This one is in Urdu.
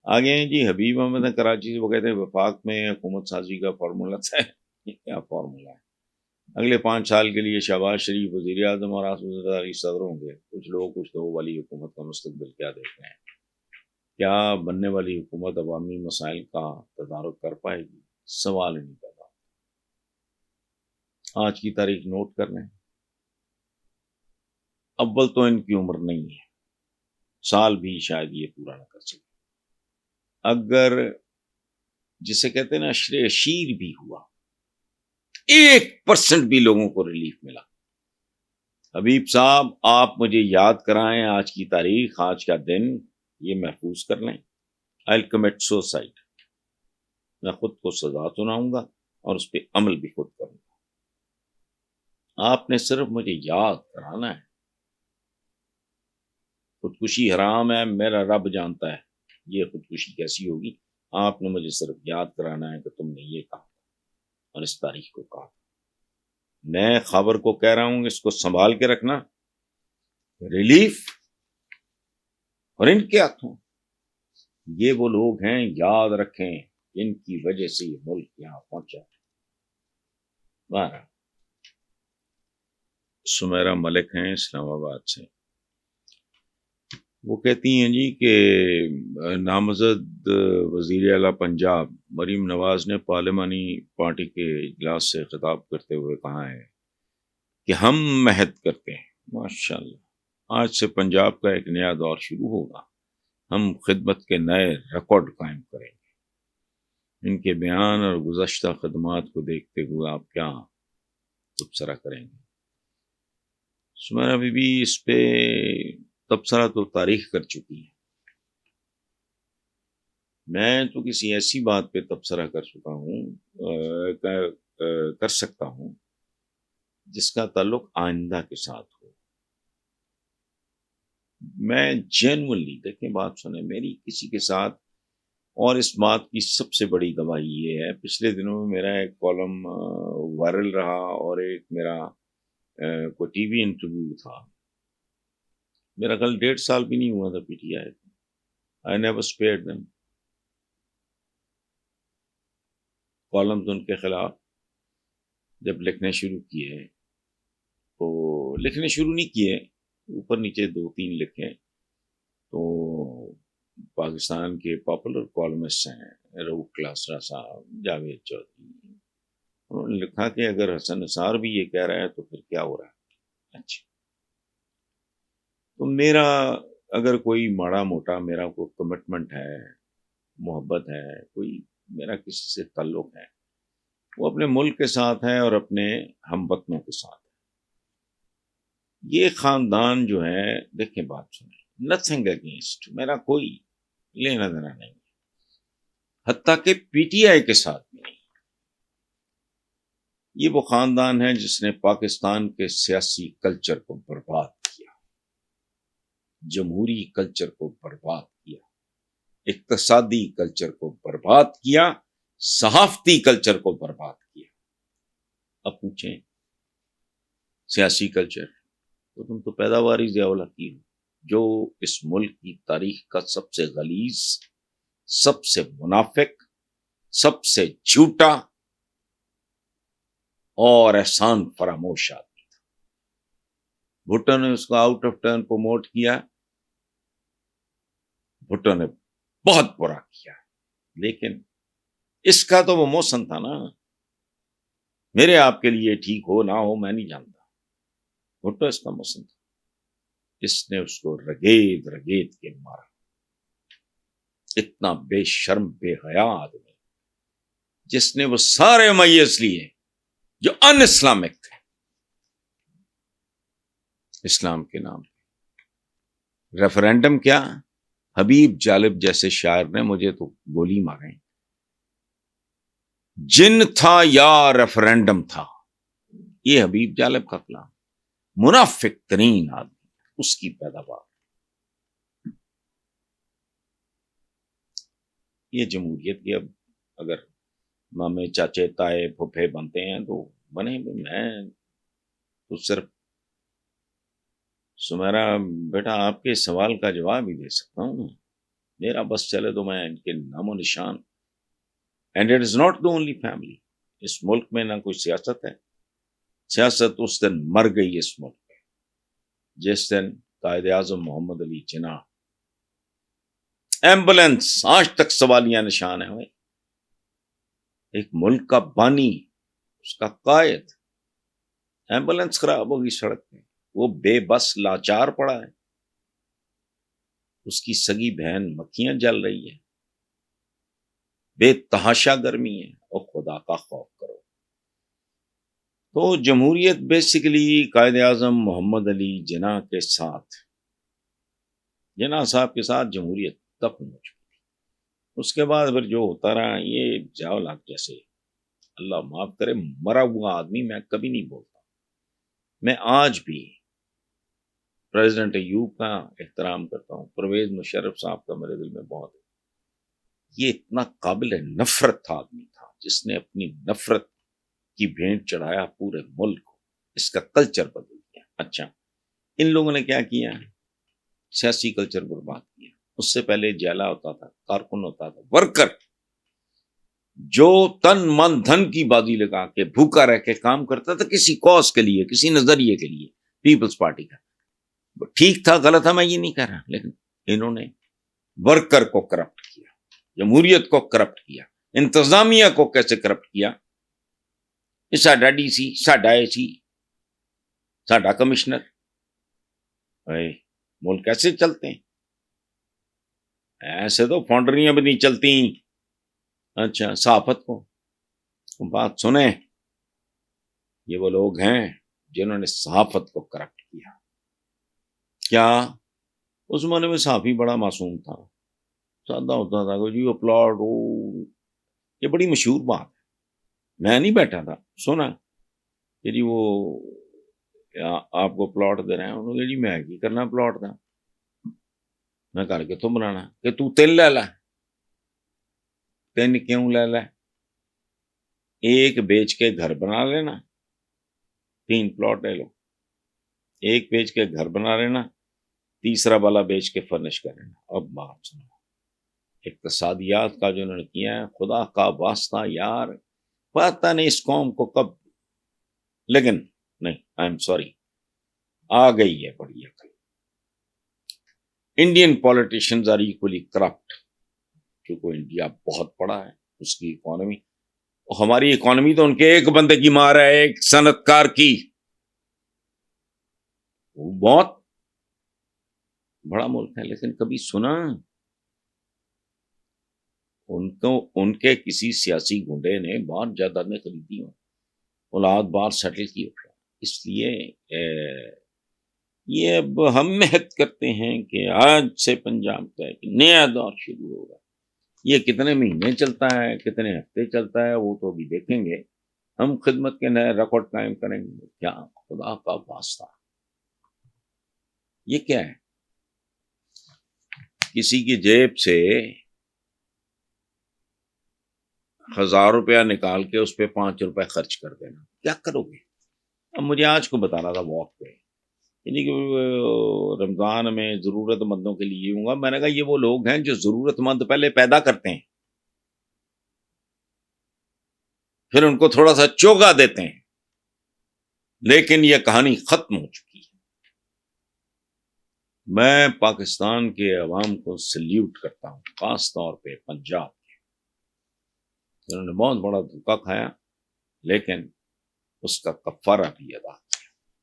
آگے ہیں جی حبیب احمد ہیں کراچی سے، وہ کہتے ہیں وفاق میں حکومت سازی کا فارمولا ہے. یہ کیا فارمولا ہے؟ اگلے 5 سال کے لیے شہباز شریف وزیر اعظم اور آصف زرداری صدر ہوں گے. کچھ لوگ والی حکومت کا مستقبل کیا دیکھ رہے ہیں؟ کیا بننے والی حکومت عوامی مسائل کا تدارک کر پائے گی؟ سوال ہی نہیں پیدا. آج کی تاریخ نوٹ کر لیں. اول تو ان کی عمر نہیں ہے، سال بھی شاید یہ پورا نہ کر سکے. اگر جسے کہتے ہیں نا اشر اشیر بھی ہوا، 1% بھی لوگوں کو ریلیف ملا. حبیب صاحب آپ مجھے یاد کرائیں آج کی تاریخ، آج کا دن یہ محفوظ کر لیں. I'll commit suicide. میں خود کو سزا سناؤں گا اور اس پہ عمل بھی خود کروں گا. آپ نے صرف مجھے یاد کرانا ہے. خودکشی حرام ہے، میرا رب جانتا ہے یہ خودکشی کیسی ہوگی. آپ نے مجھے صرف یاد کرانا ہے کہ تم نے یہ کہا اور اس تاریخ کو کہا. میں خبر کو کہہ رہا ہوں اس کو سنبھال کے رکھنا. ریلیف اور ان کے ہاتھوں. یہ وہ لوگ ہیں، یاد رکھیں، جن کی وجہ سے یہ ملک یہاں پہنچا. سمیرہ ملک ہیں اسلام آباد سے. وہ کہتی ہیں جی کہ نامزد وزیر اعلیٰ پنجاب مریم نواز نے پارلیمانی پارٹی کے اجلاس سے خطاب کرتے ہوئے کہا ہے کہ ہم مہد کرتے ہیں. ماشاءاللہ، آج سے پنجاب کا ایک نیا دور شروع ہوگا. ہم خدمت کے نئے ریکارڈ قائم کریں گے. ان کے بیان اور گزشتہ خدمات کو دیکھتے ہوئے آپ کیا تبصرہ کریں گے؟ سمیرہ بی بی اس پہ تبصرہ تو تاریخ کر چکی ہے. میں تو کسی ایسی بات پہ تبصرہ کر چکا ہوں، کر سکتا ہوں جس کا تعلق آئندہ کے ساتھ ہو. میں جینولی، دیکھیں بات سنیں، میری کسی کے ساتھ، اور اس بات کی سب سے بڑی گواہی یہ ہے، پچھلے دنوں میں میرا ایک کالم وائرل رہا اور ایک میرا کوئی ٹی وی انٹرویو تھا. میرا کل 1.5 سال بھی نہیں ہوا تھا P T I. I never spared them. Columns in کے خلاف جب لکھنے شروع کیے تو لکھنے شروع نہیں کیے، اوپر نیچے 2-3 لکھے. تو پاکستان کے پاپولر کالمسٹ ہیں رؤف کلاسرا صاحب، جاوید چودھری، انہوں نے لکھا کہ اگر حسن نثار بھی یہ کہہ رہا ہے تو پھر کیا ہو رہا ہے. اچھا، تو میرا اگر کوئی ماڑا موٹا میرا کوئی کمٹمنٹ ہے، محبت ہے، کوئی میرا کسی سے تعلق ہے، وہ اپنے ملک کے ساتھ ہے اور اپنے ہم وطنوں کے ساتھ ہے. یہ خاندان جو ہے، دیکھیں بات سنیں، نتھنگ اگینسٹ، میرا کوئی لینا دینا نہیں، حتیٰ کہ پی ٹی آئی کے ساتھ بھی نہیں. یہ وہ خاندان ہے جس نے پاکستان کے سیاسی کلچر کو برباد کیا، جمہوری کلچر کو برباد کیا، اقتصادی کلچر کو برباد کیا، صحافتی کلچر کو برباد کیا. اب پوچھیں سیاسی کلچر تو تم تو پیداواری ضیاء کی ہو، جو اس ملک کی تاریخ کا سب سے غلیظ، سب سے منافق، سب سے جھوٹا اور احسان فراموش آدمی تھا. بھٹو نے اس کو آؤٹ آف ٹرن پروموٹ کیا، بھٹو نے بہت برا کیا، لیکن اس کا تو وہ موسم تھا نا. میرے آپ کے لیے ٹھیک ہو نہ ہو میں نہیں جانتا، بھٹو اس کا موسم تھا. اس نے اس کو رگید رگید کے مارا. اتنا بے شرم بے حیا آدمی جس نے وہ سارے میز لیے جو ان اسلامک تھے اسلام کے نام پہ. ریفرینڈم کیا؟ حبیب جالب جیسے شاعر نے مجھے تو گولی مارے. جن تھا یا ریفرینڈم تھا، یہ حبیب جالب کا کلام. منافق ترین آدمی، اس کی پیداوار. یہ جمہوریت کی اب اگر مامے چاچے تائے پھوپھے بنتے ہیں تو بنے. میں تو صرف سمیرا بیٹا آپ کے سوال کا جواب ہی دے سکتا ہوں. میرا بس چلے تو میں ان کے نام و نشان. And it is not the only family. اس ملک میں نہ کوئی سیاست ہے. سیاست اس دن مر گئی اس ملک میں جس دن قائد اعظم محمد علی جناح ایمبولینس آج تک سوالیہ نشان ہے. ایک ملک کا بانی، اس کا قائد، ایمبولینس خراب ہوگی سڑک میں، وہ بے بس لاچار پڑا ہے، اس کی سگی بہن مکھیاں جل رہی ہے، بے تحاشا گرمی ہے، اور خدا کا خوف کرو. تو جمہوریت بیسیکلی قائد اعظم محمد علی جناح کے ساتھ، جناح صاحب کے ساتھ جمہوریت دفن ہو چکی. اس کے بعد پھر جو ہوتا رہا، یہ جاؤ لاکھ جیسے، اللہ معاف کرے، مرا ہوا آدمی میں کبھی نہیں بولتا. میں آج بھی پریزیڈنٹ ایوب کا احترام کرتا ہوں، پرویز مشرف صاحب کا میرے دل میں بہت ہے. یہ اتنا قابل نفرت تھا آدمی تھا جس نے اپنی نفرت کی بھینٹ چڑھایا پورے ملک کو. اس کا کلچر بدل دیا. اچھا، ان لوگوں نے کیا کیا؟ سیاسی کلچر برباد کیا. اس سے پہلے جیلا ہوتا تھا، کارکن ہوتا تھا، ورکر جو تن من دھن کی بازی لگا کے بھوکا رہ کے کام کرتا تھا کسی کاز کے لیے، کسی نظریے کے لیے. پیپلز پارٹی کا ٹھیک تھا، غلط تھا میں یہ نہیں کہہ رہا، لیکن انہوں نے ورکر کو کرپٹ کیا، جمہوریت کو کرپٹ کیا، انتظامیہ کو کیسے کرپٹ کیا. ساڈا ڈی سی، ساڈا اے سی، ساڈا کمشنر، ملک کیسے چلتے ہیں؟ ایسے تو فاؤنڈریاں بھی نہیں چلتی. اچھا، صحافت کو بات سنیں، یہ وہ لوگ ہیں جنہوں نے صحافت کو کرپٹ کیا. کیا اس زمانے میں صحافی بڑا معصوم تھا، سادہ ہوتا تھا کہ جی اپلاڈ، یہ بڑی مشہور بات ہے. میں نہیں بیٹھا تھا، سنا کہ جی وہ آپ کو پلاٹ دے رہے ہیں. انہوں نے جی میں کی کرنا پلاٹ تھا، میں کر کے تو بنانا کہ تو تین لے لا. تین کیوں لے لا؟ ایک بیچ کے گھر بنا لینا، 3 پلاٹ لے لو. ایک بیچ کے گھر بنا لینا، تیسرا والا بیچ کے فرنش کر لینا. اب بات سنو، اقتصادیات کا جو انہوں نے کیا ہے، خدا کا واسطہ یار، پتہ نہیں اس قوم کو کب، لیکن نہیں، آئی ایم سوری، آ گئی ہے بڑی عقل. Indian politicians are equally corrupt. کیونکہ انڈیا بہت بڑا ہے، اس کی اکانومی، ہماری اکانومی تو ان کے ایک بندے کی مار ہے، ایک صنعت کار کی. وہ بہت بڑا ملک ہے، لیکن کبھی سنا ان کے کسی سیاسی گنڈے نے باہر جائیدادیں خریدی ہوں، اولاد باہر سیٹل کی ہو. اس لیے یہ اب ہم محنت کرتے ہیں کہ آج سے پنجاب کا ایک نیا دور شروع ہوگا. یہ کتنے مہینے چلتا ہے، کتنے ہفتے چلتا ہے، وہ تو ابھی دیکھیں گے. ہم خدمت کے نئے ریکارڈ قائم کریں گے. کیا خدا کا واسطہ، یہ کیا ہے؟ کسی کی جیب سے 1000 روپیہ نکال کے اس پہ 5 روپے خرچ کر دینا، کیا کرو گے؟ اب مجھے آج کو بتا رہا تھا واک پہ، یعنی کہ رمضان میں ضرورت مندوں کے لیے ہوں گا. میں نے کہا یہ وہ لوگ ہیں جو ضرورت مند پہلے پیدا کرتے ہیں، پھر ان کو تھوڑا سا چوگا دیتے ہیں، لیکن یہ کہانی ختم ہو چکی ہے. میں پاکستان کے عوام کو سلیوٹ کرتا ہوں، خاص طور پہ پنجاب کے، جنہوں نے بہت بڑا دھوکہ کھایا، لیکن اس کا کفارہ بھی ادا